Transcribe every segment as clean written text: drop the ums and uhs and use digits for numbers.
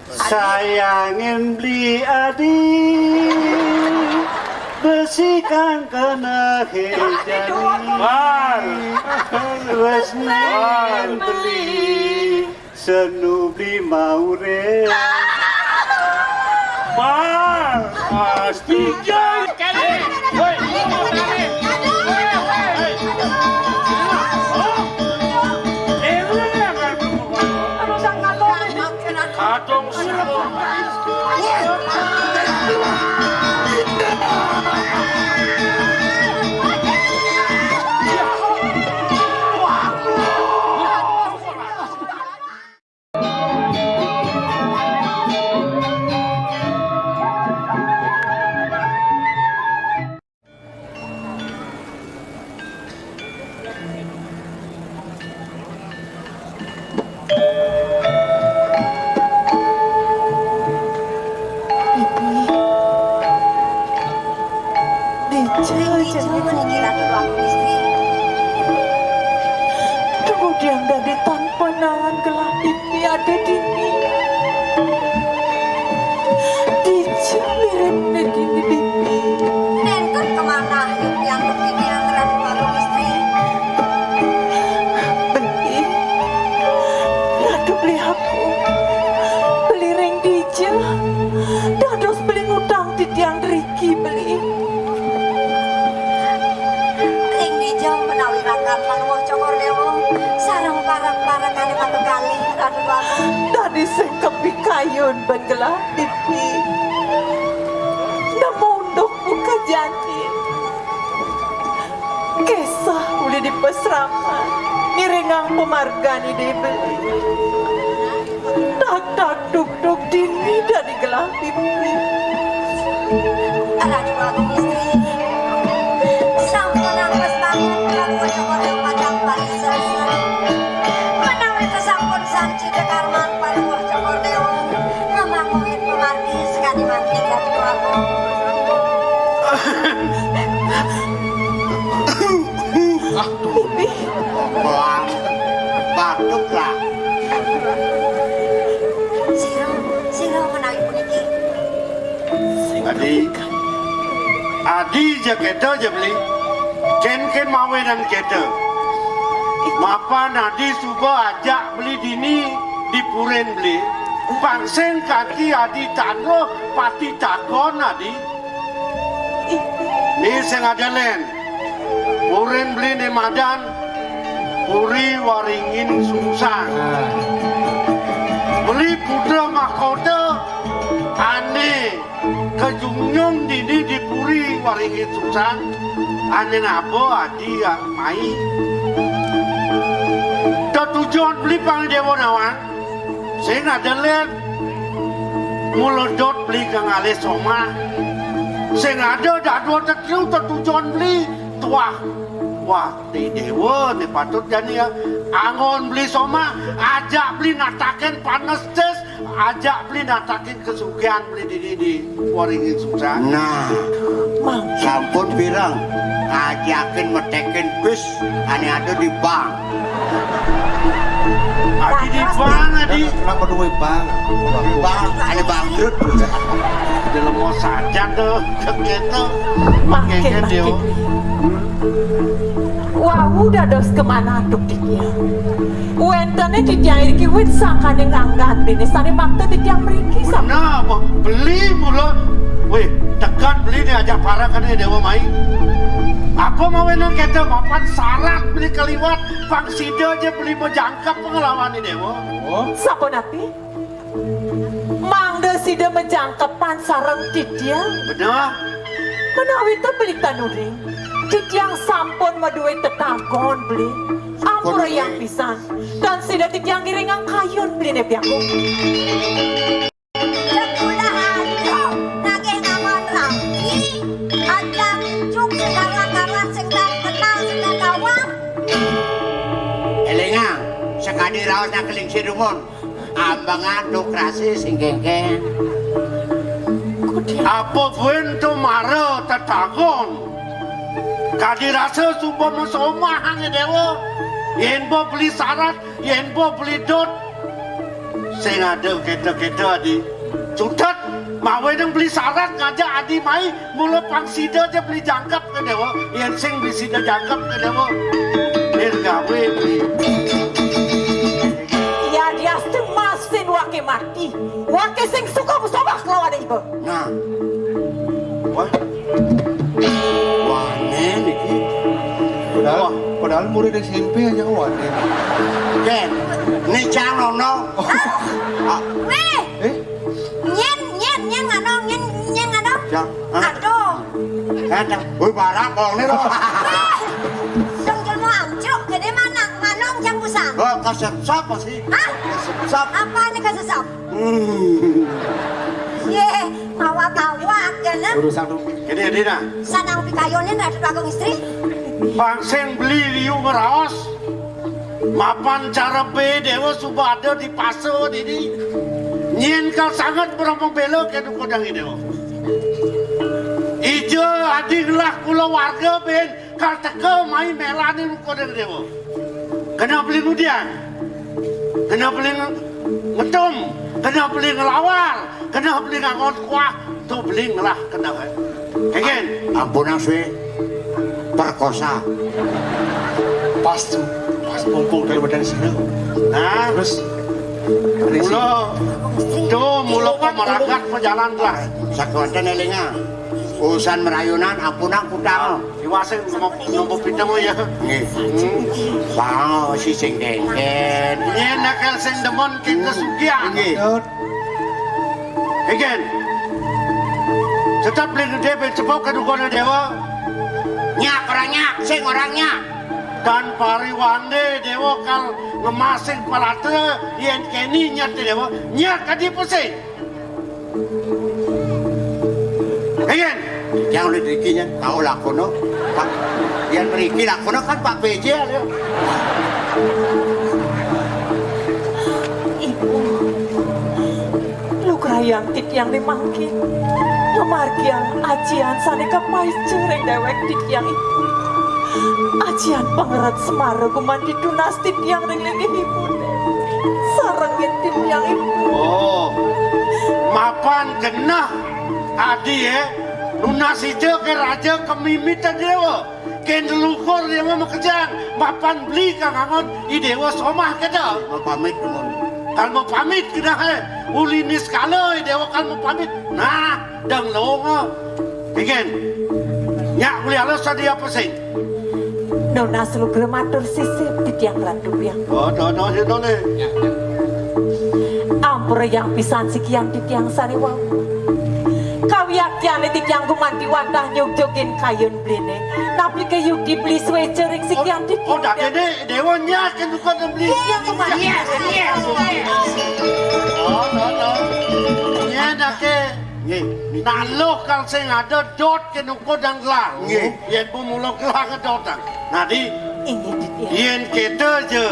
Sayangin beli adik besikan kena hejani resnen beli senu beli maure Mar pasti Kali. Woi, kali. Katong semua. Kemudian dari tanpa nahan gelap pipi ada dini Dija mirip negini pipi Nentot kemana yuk yang begini yang telah baru istri Beli Ladu beli aku Beli ring Dija Dados beli ngutang di tiang Riki beli Ring dijauh menawi rakam panuh cokor dewo sarang parang-parang kali batu kali radu aku Dari sengkepi kayun bergelah pipi Namunduk buka janji Kisah udah dipesrakan Nirengang pemargani dibeli Tak duk dini dari gelah pipi radu aku istri sampun angkes tangan panuh cokor dewo padang parisan menawi kesampun sanci dekarman panuh cokor dewo ngamangungin pemargi sekali makin radu aku Pipi batuk lah Siro menawi puniki Adi jaketo je beli ken mawenan keto Mapa nadi suba ajak beli dini di puren beli Pangseng kaki adi tano pati takon adi Ni sengaja len Puren beli ni madan Puri waringin sungsang Beli putra mahkota Ane kejungyong dini di puri waringin sungsang Ane nabo adi mai tujuan beli pang dewa nawan saya ngada lihat mulodot beli kang ale soma saya ngada dadua terkiu tujuan beli tuah wah di dewa di patut jani ya angon beli soma ajak beli nataken panas tes ajak beli nataken kesugihan beli di waringin susah Nah, sampun pirang ajakin metekin bis ane ada di bank. adi di bang adi Kenapa duwe bank? Bank ane bangkrut. dalam mau saja tuh kita Makin dewa Wah udah dos kemana duk dia Wentane di tiang iki wit sangkane ngangkat bini sani makta di tiang meriki Nah, beli mula. Weh, dekat beli ni ajak para kan dewa mai. Apa mau nang kita mapan syarat beli keliwat pangsida je beli menjangkap pengalaman ni dewa. Sapa napi? Mangga sida menjangkepan sarang dia Benar? Menawi tu beli tanuring Titiang sampun maduwe tetagon beli Ampura yang pisan Dan sida titiang giringang kayun beli nebiaku Jepulahan yo nagih ngamon rapi ajak cuk segala-gala sing tak kenal sing tak kawang Elingang, sekali raos nak keling sirumun. Abangan dukrasi sing gengken. Apa buento mara tetagon? Kadi rasa subuh mesomah hang dewa. Yen bo beli syarat, yen bo beli dot. sing ada keda-keda adi. Sudah, mawe nang beli syarat ngajak adi mai mula pangsida aja beli jangkap ke dewa. Yang sing beli sida jangkap ke dewa. Gawe beli. Ya dia masin wake mati. Wake sing suka musobak lawan ibu. Nah. Wah. Wane niki. Padahal murid SMP aja wane. Ken, ni calono. Weh, Eh, nyen ngano. Ya. Aduh. Ada. Woi barak kong ni lo. Dong jelmo amcuk, gede mana nganong jang busang. Oh, kasep-sap sih. Hah? Kasep-sap. Apa nih kesesap? Ye, awak-awak gana. urusan tuh. Ini Dina. Sanang pikayonin ada tukang istri. Bang sing beli liu ngeraos. Mapan cara be dewa sudah ada di paso ini. Nyen kal sangat beromong belo ke kodang ini. Ijo adinglah kula warga ben kal teke mai melani kodang dewa. Kena beli nudian. Kena beli ngetum. Kena beli ngelawar. Kena beli ngangon kuah. Tuh beli ngelah kena. Kegen. Ampun aswe. Perkosa. Pas tuh, pas kumpul dari badan sini. Nah, Terus mula tuh mula pemeragat pejalan lah. Sakonten elinga. Urusan merayunan ampunan kutang. Iwasing nombor pitemu ya. Nggih. Wow, si sing dengken. Nyen nakal sing demon kita sugian. Nggih. Again. Tetap beli gede cepok kedukone dewa. Nyak orangnya, sing orangnya. Dan pariwande dewa kal ngemasing palate yen keni nyat dewa. Nyak kadi pusing. Again. Yang oleh dirikinya, kau lakono. Pak, yang beriki lakono kan Pak PJ. Ibu, lu kerayang tit yang dimangkin. Lemargian ajian saneka pais cereng dewek tit yang itu. Ajian pangeran Semara gumanti tunas tit yang ring-ring ibu. Sarangin tit yang ibu. Oh. Mapan genah adi ya. Lunas itu ke raja kemimita dewa. Ken leluhur dewa makejang. Mapan beli kangangon i dewa somah kada. Mau pamit teman. Kalau mau pamit kena ulinis kalau dewa kalau mau pamit. Nah, dang longo. Bikin. Nyak boleh halus tadi apa sih? Nona selu grematur sisip tit yang randup yang. Oh, no, itu nih. Ampura yang pisan sikian tit yang sariwau. Kawiaktian tit yang gumanti wantah nyug-jogin kayun bline. Tapi ke yuk dibeli suwe cering sikian tit Oh, dah dede dewa nyak kan bukan beli. yang gumanti. Oh, no. Nyak dah ke. Nggih. Nalo kang sing ada dot ke nuko dan gelang. Nggih. Yen pemulung gelang ke dotang. Nadi Ini tit yang. yen kita je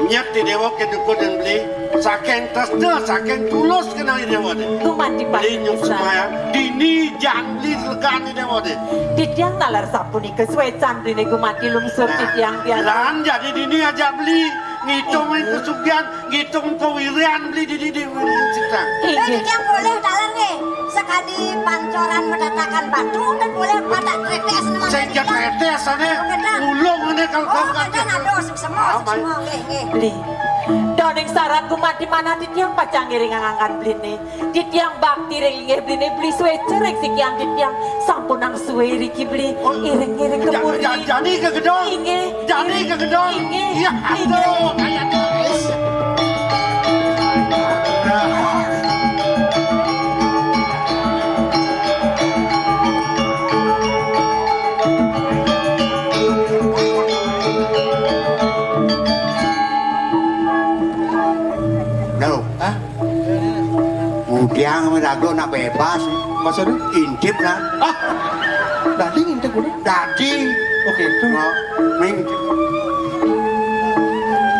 nyat di dewa ke nuko dan beli. Saking tasda, saking tulus kena di dewa de. Gumanti Beli nyuk pisan. semaya. Dini jangli lekan di dewa de. Tit yang nalar sapuni ke suwe candrine gumanti lungsur tit yang biasa. Lan jadi dini aja beli. Ngitung kesugian, ngitung kewirian beli di wirian citang. Ini Yang boleh dalam nih. Sekali pancoran mendatangkan batu dan boleh pada tretes nama Saya jat retes ane, ulung ane kalau Oh, kau kan kata. ada semua, nggih. beli. Doning saran gumanti mana tit yang pacang ngiring ngangan bline. Tit yang bakti ring bline beli suwe cereng sikian tit yang sampun nang suwe riki beli. Iring-iring ke puri. Jadi ke gedong. Inge. Jadi ke gedong. Inge. Iya, aduh, kayak guys. Loh, ah, udiang merago nak bebas. maksudnya? Intip lah. Ah, tadi ngintip udah. Tadi. Oke, tuh. Oh, ming.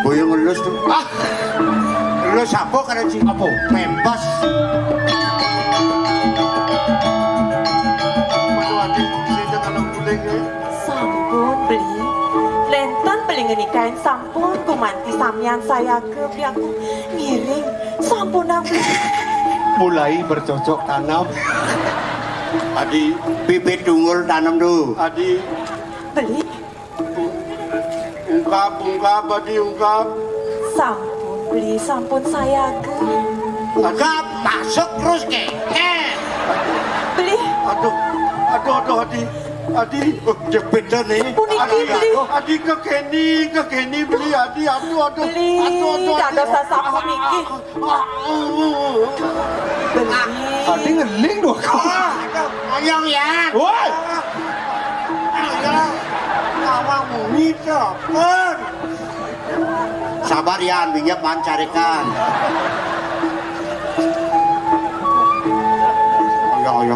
Boyong ngelus tuh. Ah, Ngelus apa kan sih? Apa? Bebas. Waduh, adik, saya kalau kuling. Sampun beli. Lentan beli Belingeni kain sampun kumanti sampeyan saya ke aku ngiring sampun aku. Mulai bercocok tanam. Adi, Bibit unggul tanam tuh. Adi, Beli ungkap, Adi ungkap. sampun beli sampun saya ke. Enggak masuk terus ke. Beli Aduh, Adi, Jepit nih. puniki beli. Adi ke Kenny beli Adi, aduh. Beli, dados sasampun iki. Beli. Adi ngeling dua kali. Ayang ya. Woi. Awakmu bisa. Sabar ya, minyak mancarikan. Ayo.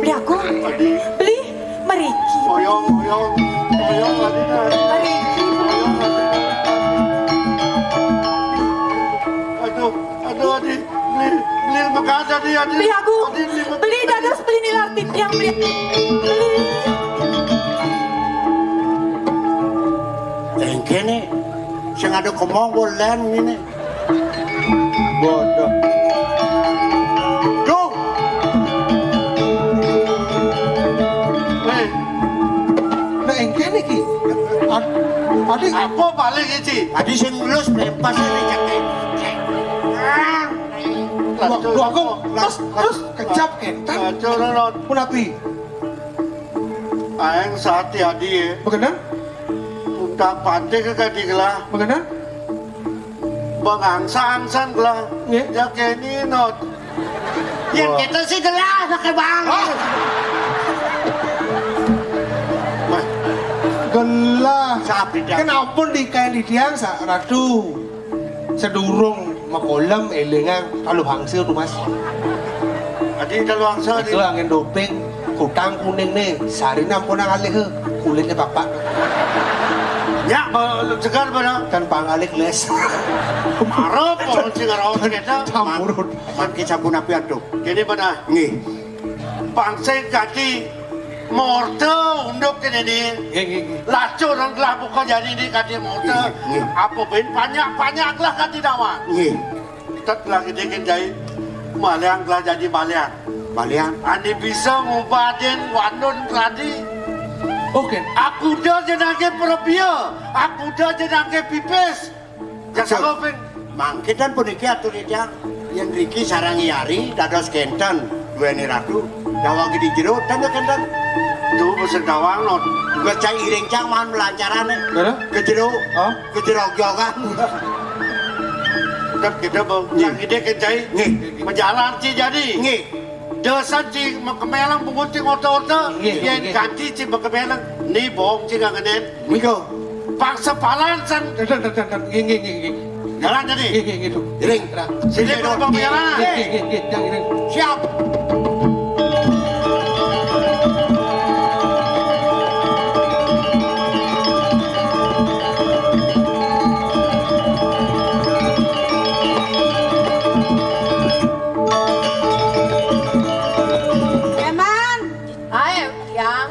Beli aku. Adi, Beli meriki. oyong Adi. Meriki. Aduh, Adi, beli bekas Adi. Beli aku. Adi, bekas. Beli dados beli nilar yang beli. Beli. Engke nih. Sing ada komong bolen ini. Bodoh. Duh. Nah engke nih ki. Adi. Apa balik ini? Tadi sing lulus lepas ini jaket. Dua kong. Terus kecap entan. Aduh, non. Punapi. Aeng sati Adi ya. Bagaimana? Udah pandai ke kadi gelah. Bagaimana? Bangangsa-angsan gelah. Nge? Ya Kenny not. Yang kita sih gelas pakai bang. Gelah. Sapi dah. Kenapa di kain di tiang sa ratu sedurung makolam elengang kalau hangsir tuh mas. Adi kalau angsa Itu angin doping kutang kuning nih sarina pun ang alik he kulitnya bapak Ya, segar mana? kan pangalik les Arab, orang singarau kita. campurut. Man kita pun api aduh. Kini mana? Nih. Bangsa kati morte untuk kini ni. Lacu orang kelah bukan jadi ni kati morte. Apa pun banyak lah kati dawa. Nih. Tet lagi dikit jai. Maliang kelah jadi maliang. Balian. Ani bisa ngubatin wandun keladi. Oke. Aku dah jenake perapia. Aku dah jenake pipis. Jangan ngopeng. Mangkitan pun iki atur dia. Yang Riki sarangi Yari dados kenten. Dua ni ratu. Dawa gede jero dan ya kenten. Tuh besar dawang not. Gue cai iring cang man melancaran nih. Mana? Ke jero. Oh. Ke jero gyogan. Dan kita yang ide kencai. Nih. Menjalan ci jadi. Nih. Dosa ci kemelang pengunting oto-oto. Yang ganti ci kemelang. Ni bohong ci nggak ngenen. Miko. Paksa palan san. Dan gini. Jalan jadi. Gitu. Iring. Sini berapa jalan? Gini. Siap. Eman, Ayo yang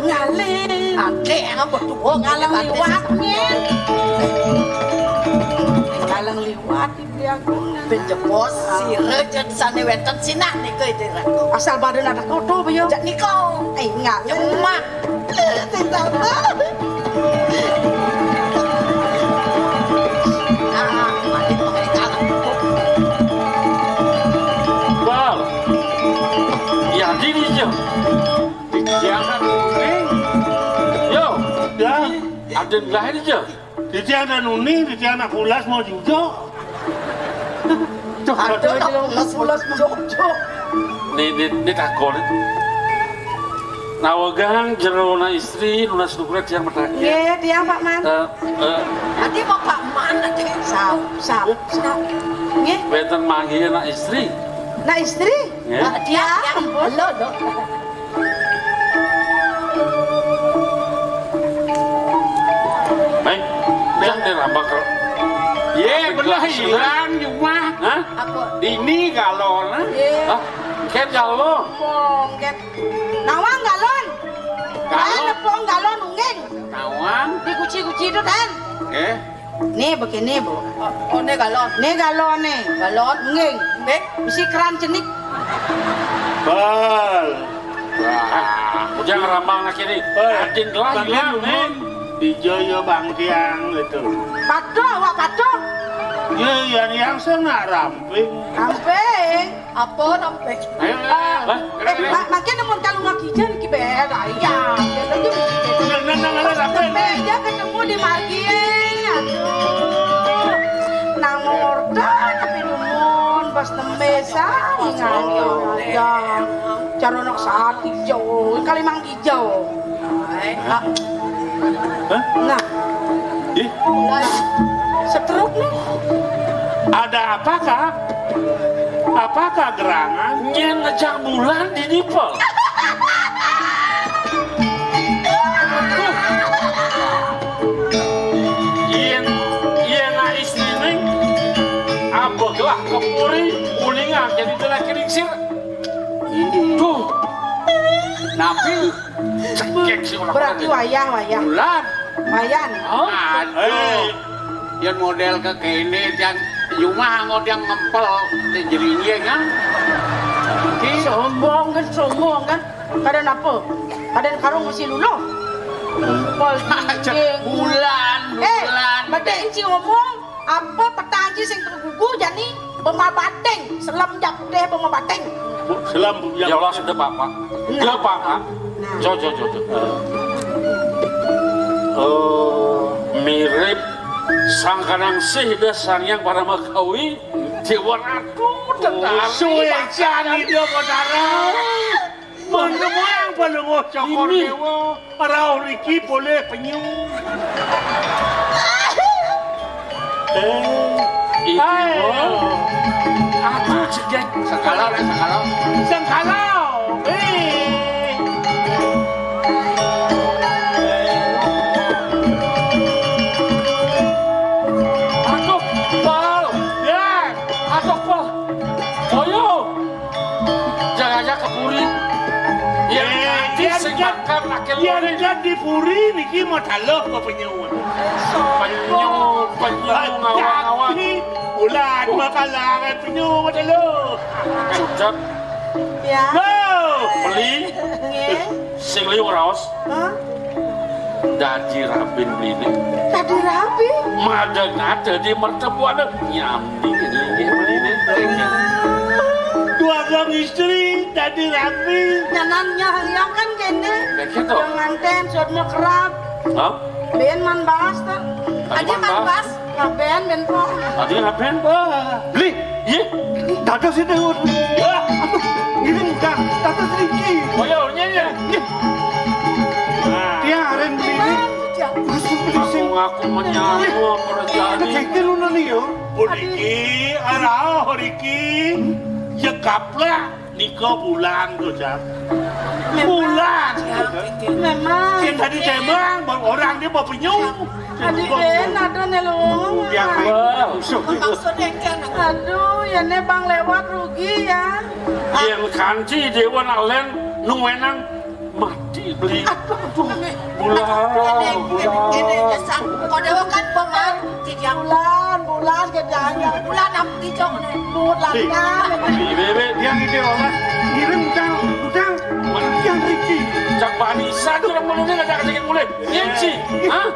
ngalih. Ade yang berdua Ngalang liwatnya. Ngalang liwat beli aku. Penjepos sire jeung sanewetan sinak nih ke ide ratu. Asal badan ada koto bayo. Jak niko. Enggak. Nyemak. Tidak. Ah, mati pengen Wow, ya diri je. Jangan kuning. Yo, Ya. ada lahir je. Di tiada nuni, di tiada pulas mau juga. ada yang pulas jojo. Ni takon. Nawagang jero na istri, lunas nukurat yang merdeka. Iya, dia Pak Man. Nanti mau Pak mana deh? Sap. Nggih, Beten manggil na istri. nah istri. Ya. Dia yang lo dong. Baik, biar dia lambak. Ye, belah hilang cuma. Hah? Apa? Ini galon. Ah, ken jalo. Mongket. Nawang galon. nepung galon nunging. Tawang. Dikuci-kuci itu kan. Nih begini bu. Oh, ini galon. Nih galon nih. Galon nunging. Bek. Mesti keran cenik. Bal. Jangan rambang nak ini. Adin gelas hilang nih. Di Joyo Bang Tiang itu. Padoh, wak padoh. Ya yang senang ramping. Ramping. Apa nampek? Ayo, Makin nemun kalau ngakijan ki beda ya. Meja ketemu di margin. Aduh. Nang morda tapi nemun pas nemesa ya. Cara nak saat hijau, kali mang hijau. Nah. Ih, Setruk nih. ada apakah? Apakah gerangan? Nyen ngejak bulan di nipel. Iya na istri nih. Apa gelah kepuri ulingan jadi telah keringsir. Tuh. Napi Cekek sih orang. Berarti wayang. bulan. Wayan. Aduh. Yang model ke kene yang rumah ngot yang ngempel jerinya kan. Sombong kan. Kadang apa? Kadang karung masih luluh. Pol Bulan. badai inci ngomong apa petanji sing tergugu jani bema bateng, selam jap deh bema bateng. Selam Ya Allah sudah Pak. Ya Pak. Jo. Mirip sang kanang sih dan sang yang para makawi Dewa Ratu tentang Suecan itu saudara. Menemuang pelungu cokor dewa. Para Riki boleh penyu. Aduh cegek Sengkalau. Sengkalau. Aduh Pal. Ya. Aduh Pal. Ayo. Jangan kepuri. Yang nanti sing makan akil Ya dengan dipuri niki mau taluh ke penyu. penyu ngawang-ngawang. Ulan makalangan penyu mau taluh. Sudah Ya. beli Nggih. sing liu raos Hah? dadi rabin beli Tadi rapi. Mada-ngada di mertepuan nyambi gini beli ini. Dua orang istri tadi rapi. Nyanannya yang kan gini. Kayak gitu. Pengantin sudah mau kerap. Hah? Ben man bas tuh. Tadi man bas? Nah ben po. Tadi ngapain? Beli. Iya. Tata sini. Ini bukan tata sedikit. Oh ya, nyanyi. Dia aren beli ini. Ngaku menyamu kerjaan ini. Kayaknya lu nani yo. Riki, arah Riki. Ya kapla Niko bulan tuh jam. Bulan. Memang. Yang tadi cemang, orang dia mau penyu. Adik Ben ada nelung. Yang Maksudnya kan Aduh, ya ne bang lewat rugi ya. Yang kanci dewa nalen nungwenang mati beli. Bulan. ini kesan. Kau dewa kan peman tidak Bulan kejanya. bulan apa hijau nih. Bulannya. Bebe, yang ide orang. Ngirim utang. Yang Riki. cak banisa tuh orang mulutnya nggak sakit mulai. Iya sih. Hah?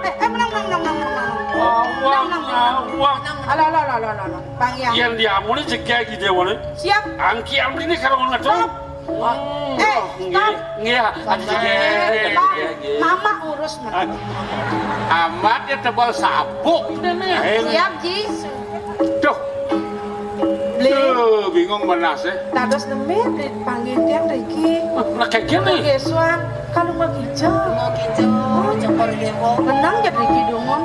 Menang. Uang. Alah. Bang ya. Yang diamuni ceknya gitu dewa nih. Siap. Angki amri ini kalau nggak tahu. Stop. Nggih, ada ceknya. Mama urus men. Amat ya tebal sabuk. Siap Ji. Duh. Beli. Bingung mana sih? Dados nembe dipanggil tiang Riki. Nah kayak gini. Gesuan kalau mau hijau. Mau hijau cokor dewa. Menang ya Riki dumon.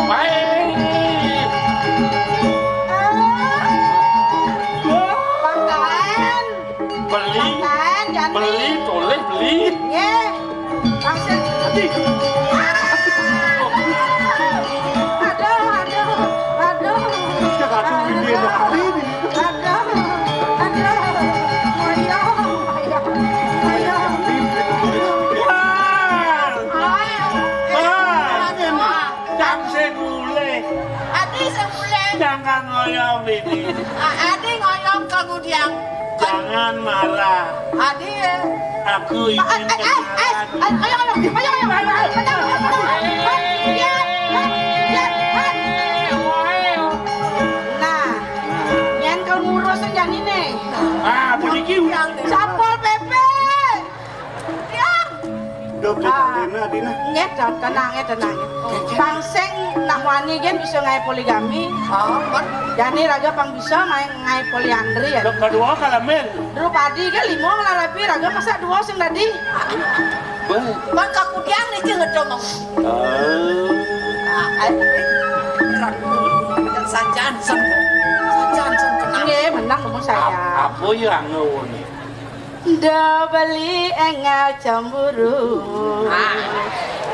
Baik. Bangkaen. Beli. Jangan. Beli, toleh beli. Nggih. Maksud Aduh. Jangan dulu dia hari ini. Aduh. Moyo. Jangan ngoyom ini. Adi ngoyom kamu diang. Jangan marah. Adi ya. Aku ingin Nah, yang kau ngurus yang ini. Puniki. Sapol Pepe. Diang. Dok, Dina. Nggih, tenang. Pang sing nak wani gen bisa ngai poligami. Jani raga pang bisa main ngai poliandri ya. Dok, kedua kalamin. Dulu padi ke limo ngarapi raga masa dua sing tadi. Bang kaku diang nih jeung ngedong. Sajan kenang. Nggih, menang ngomong saya. Apa yang ngawon? Da beli engel cemburu.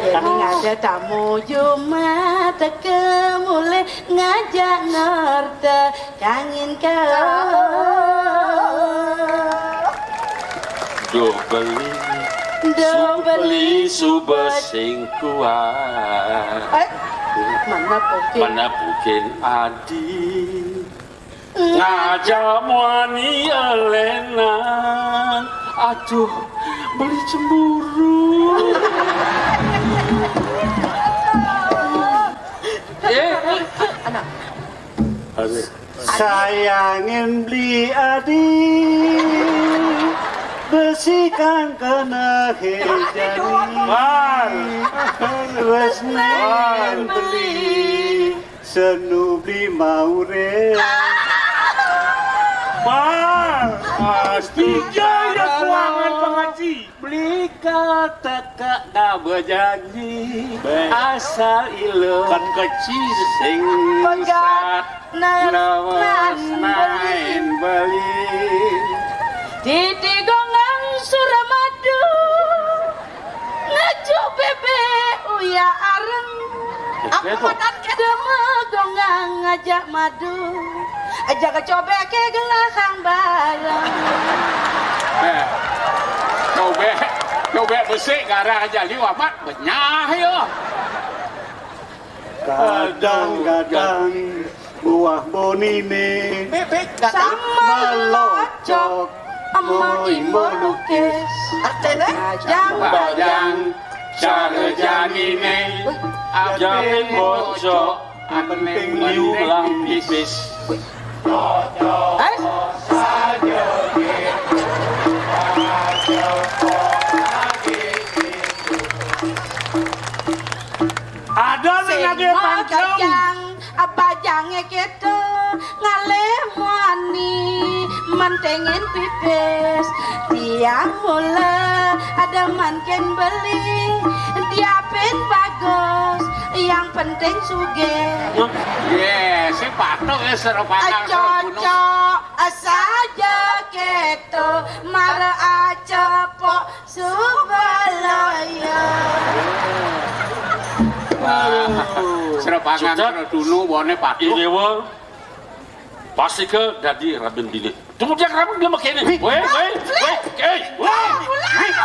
Jadi ngajak tamu Jumat kemule ngajak ngerti kangen kau. Do beli subah sing kuat. Mana bukan adi ngajak muani elenan. Aduh, beli cemburu. Anak. Sayangin beli adik, bersihkan kena hejani. Resmen beli, senu beli mau re. Pasti jaya keuangan pengaji. Beli kata kak berjanji, asal ilo kan kecil sing sat nawas main beli. Titi gongang Suramadu ngajuk bebe uya areng. Aku makan kedema gongang ngajak madu. Ajak cobek ke gelakang bareng. Cobek bersih gara aja liwat benyah yo. Kadang-kadang buah bonine Sama melocok Amoi melukis Bajang cara janine Jamin bocok, penting diulang pipis. ada nage pancam Abajangnya gitu ngalemani mantengin pipis tiang mula ada manken beli diapin bagus yang penting suge si patok ya seru pandang cocok saja gitu mara acepok subalaya seru pangan seru dulu bone patok Ini wong pasti ke dadi rabin dini. Tunggu dia rabin dia makin ini. Woi,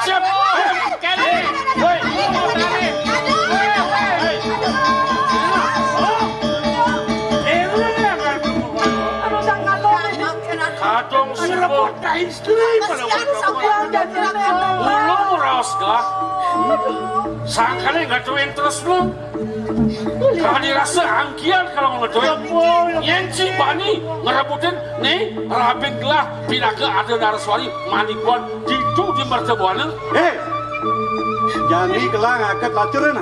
siap. Woi. Kadong serabut istri belum raos gelap. Sangkanya nggak tuin terus lu. Kalau dirasa angkian kalau ngedoin Yenci bani ngerebutin nih rabin gelah pindah ke ada naraswari manikuan itu di mertebuan. jadi kelang aket lacurin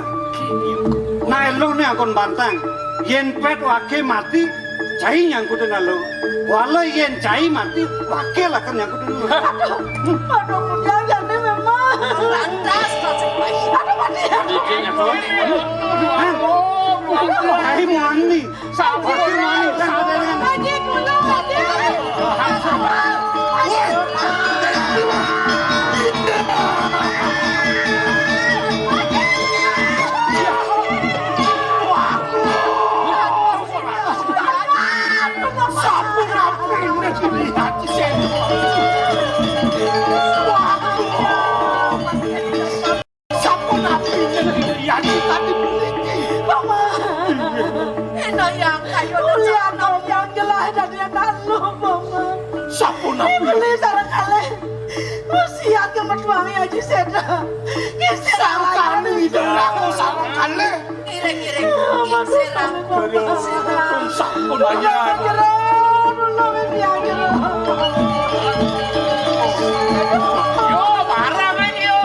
nah elu nih akon bantang yen pet wake mati cai nyangkutin elu walau yen cai mati wake lah kan nyangkutin elu aduh jangan deh memang lantas aduh mati Adiknya tuh. Hai mani wake mani lagi kulo Eno yang kayo na Paman. Sampun nabi. Beli sarang kalih. Usia ke mertuangi Haji Seda. Sangkani aku sarang kalih. Ireng-ireng. Siram. Siram. Sampun ayan. Yo barang ini yo.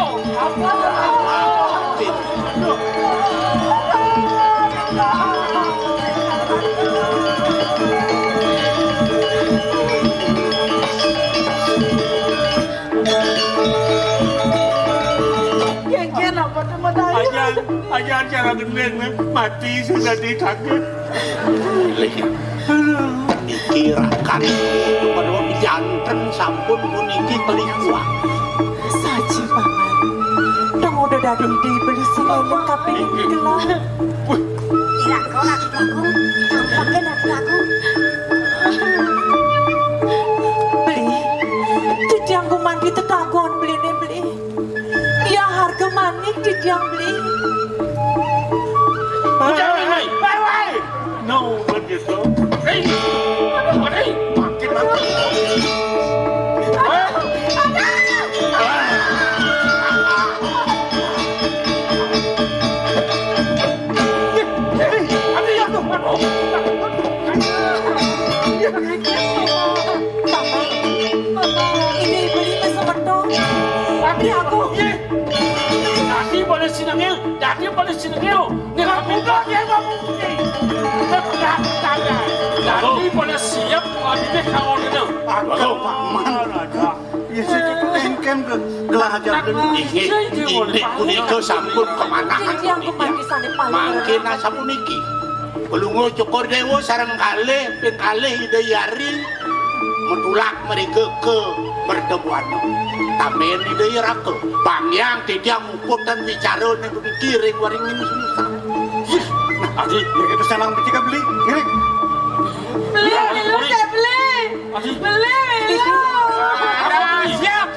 Genggen apa teman saya? Ayan cara gendeng mati sudah dikaget. Niki rakan pada janten sampun puniki pelikuan. Saji Paman. Dong udah dari dibeli seleleng kape gelah. Tidak kau lagi aku. Tampaknya lagi aku. Beli. Didiang ku mandi tetagon beli nih beli. Ya harga manik didiang beli. Jangan hai. Hai. No begitu. Hei. Mari makin makin. Ini beli mesemerto. Tapi aku. Dadi boleh sinengil. Nggak mudah ya ngomong ini. Dadi boleh siap ngambil kawan itu. Aduh, Paman. Ya sedikit engkem ke gelah aja Ini punika sampun kemanaan Didiang ku mandi sana paling. makin asa puniki pelungo cokor dewa sareng kalih ping kalih idayari metulak mereka ke mertebuan tamen idayarake pangyang tidak nguput dan bicara ning pikiring waringin susah. Aji, ya kita salang bertiga beli. Ngirik. Beli, saya beli. Beli. Siap.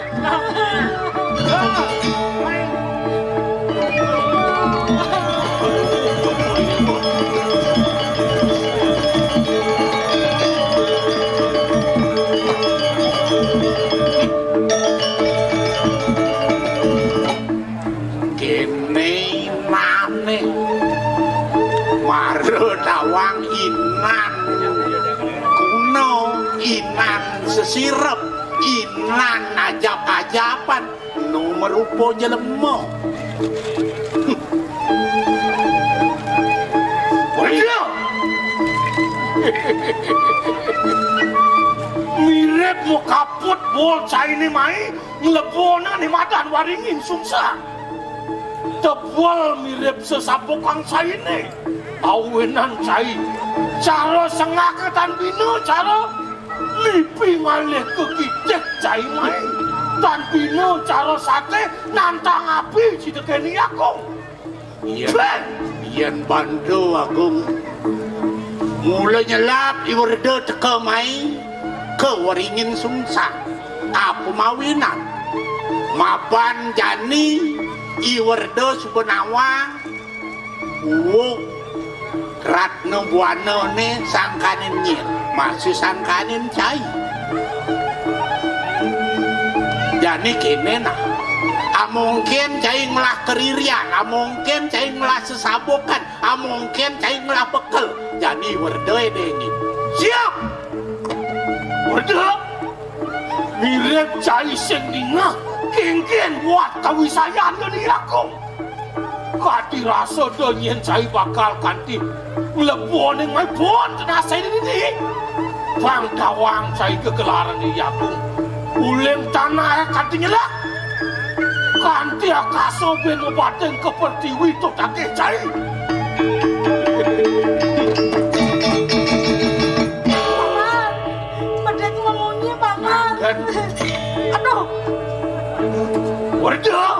Kene maneh maro dawang inan kuno inan sesirep inan ajap-ajapan nomor rupo jelemo. Waduh. Mirip mau kaput bocah ini mai ngelebona nih madan waringin sungsa. Tebal mirip sesabukang cai ini. Awenan cai. Cara sengaketan bino cara lipi ngalih kekicek cai mai. Dan bino cara sate nantang api sidekeni aku. Yen bantu aku mulai nyelap iwerde teka mai ke waringin sungsa apa mawinan mapan jani iwerde subenawang uwuk ratno buana ne sangkanin nyir masih sangkanin cai jani kene nah mungkin cai ngelah keririan mungkin cai ngelah sesabokan mungkin cai ngelah bekel jadi werde dengin Siap. Waduh. Mirip cai sing dingah. Kengken buat kawisayan ni aku. Kati rasa donyen cai bakal kanti. Lebon yang mai bon tenasa ini. Bang kawang cai kegelaran ni aku. Uleng tanah kantinya lah. Kanti akaso ben obaten kepertiwi to takeh cai. Paman, medek ngomongnya Paman. Aduh. Waduh.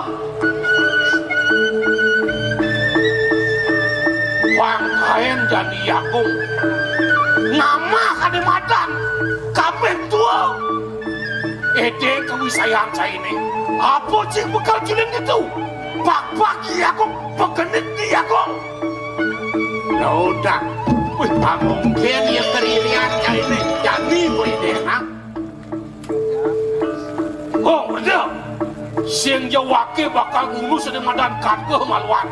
Bang kain jadi yakung. Nama kadematan. Kabeh tua. Ede kewisayaan saya ini. Apa sih bekal cilin itu? Bak-bak yakung. Pegenit di yakung. ya udah mungkin ya keririan cai ini jadi boy Siang jawake bakal ngulus di madan ke maluan.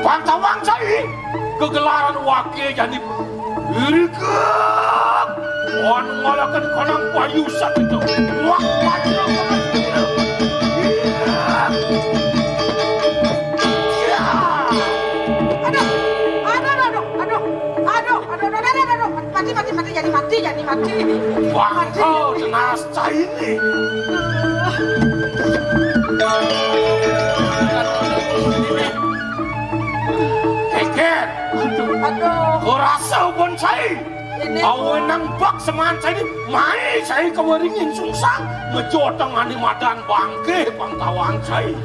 Pantawang cai kegelaran wake jadi irikak. Wan ngalakan konang payusan itu. Wak macam mati. Bangkau jenazah ini. Keket, kau rasa ubon saya? Awen nang bak seman saya ini, mai saya kewaringin sungsang, ngejoteng ani madan bangke pangtawang saya.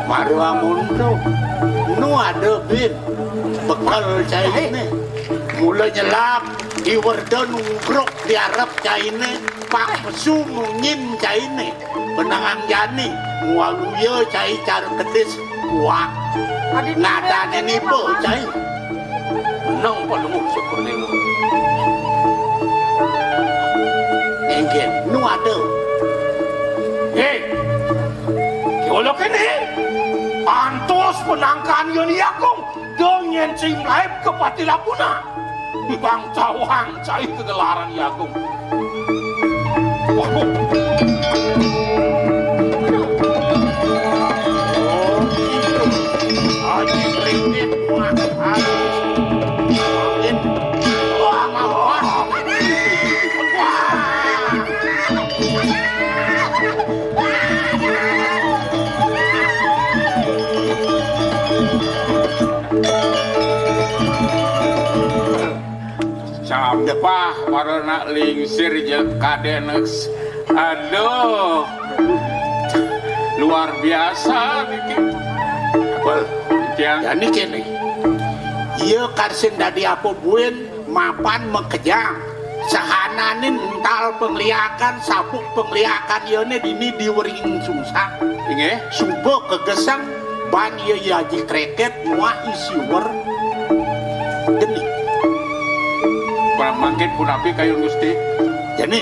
Marwa mundo, nu ada bin, bekal cai ini, mulai nyelap, iwarda nungkrok di Arab cai ini, pak pesu nungin cai ini, benangang jani, mualuya cai cara kedis, kuat, nada ini po cai, Nang palu syukur nemu. enggen, nu ada, Hei, kiolok ini. Antos penangkan yoni akong donyen cing laib ke Patilapuna. Bang cawang cai kegelaran yakung. Wah. Aji ringgit muak habis. Makin. Wah, mawas. Sampah warna lingsir jeung kadenex. Aduh. Luar biasa bikin. bel, Yang jadi kene, iya karsen dari apa buin, mapan mekejang, sahananin ental pengliakan, sabuk pengliakan yone dini diwering susah, inge subuh kegesang, ban iya yaji kreket, muah isi wer, geni, mangkit pun api kayu Gusti. jadi,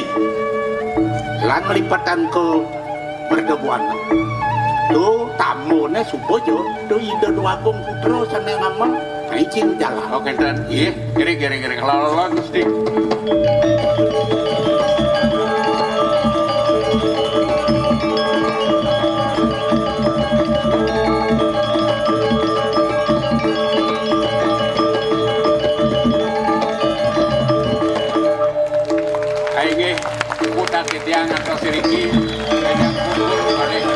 lan lipatan ke merdebuan. Tuh tamunya subuh jo, tuh ide dua kong putro sana ngamal, izin jalan. Oke dan iya, kiri kalau Gusti. Ayo, putar ketiang atau siriki, kayaknya kumpul balik.